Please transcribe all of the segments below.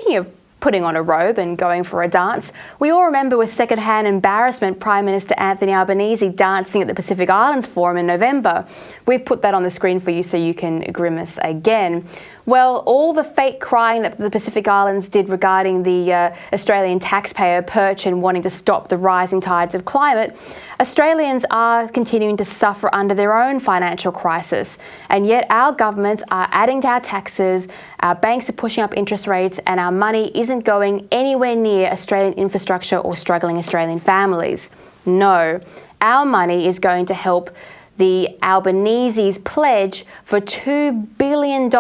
speaking of putting on a robe and going for a dance, we all remember with second-hand embarrassment Prime Minister Anthony Albanese dancing at the Pacific Islands Forum in November. We've put that on the screen for you so you can grimace again. Well, all the fake crying that the Pacific Islands did regarding the Australian taxpayer perch and wanting to stop the rising tides of climate, Australians are continuing to suffer under their own financial crisis. And yet our governments are adding to our taxes, our banks are pushing up interest rates, and our money isn't going anywhere near Australian infrastructure or struggling Australian families. No, our money is going to help the Albanese's pledge for $2 billion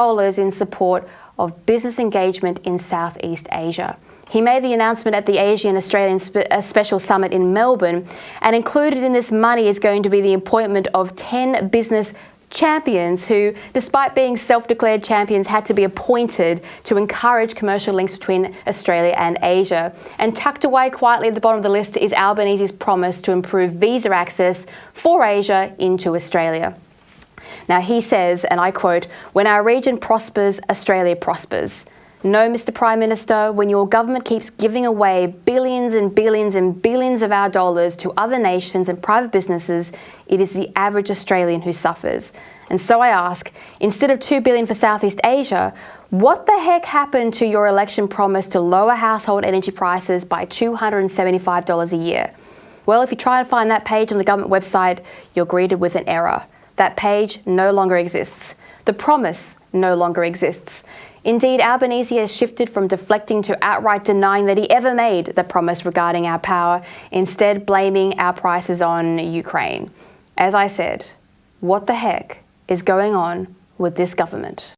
in support of business engagement in Southeast Asia. He made the announcement at the Asian Australian Special Summit in Melbourne, and included in this money is going to be the appointment of 10 business champions who, despite being self-declared champions, had to be appointed to encourage commercial links between Australia and Asia. And tucked away quietly at the bottom of the list is Albanese's promise to improve visa access for Asia into Australia. Now he says, and I quote, "When our region prospers, Australia prospers." No, Mr. Prime Minister, when your government keeps giving away billions and billions and billions of our dollars to other nations and private businesses, it is the average Australian who suffers. And so I ask, instead of $2 billion for Southeast Asia, what the heck happened to your election promise to lower household energy prices by $275 a year? Well, if you try and find that page on the government website, you're greeted with an error. That page no longer exists. The promise no longer exists. Indeed, Albanese has shifted from deflecting to outright denying that he ever made the promise regarding our power, instead blaming our prices on Ukraine. As I said, what the heck is going on with this government?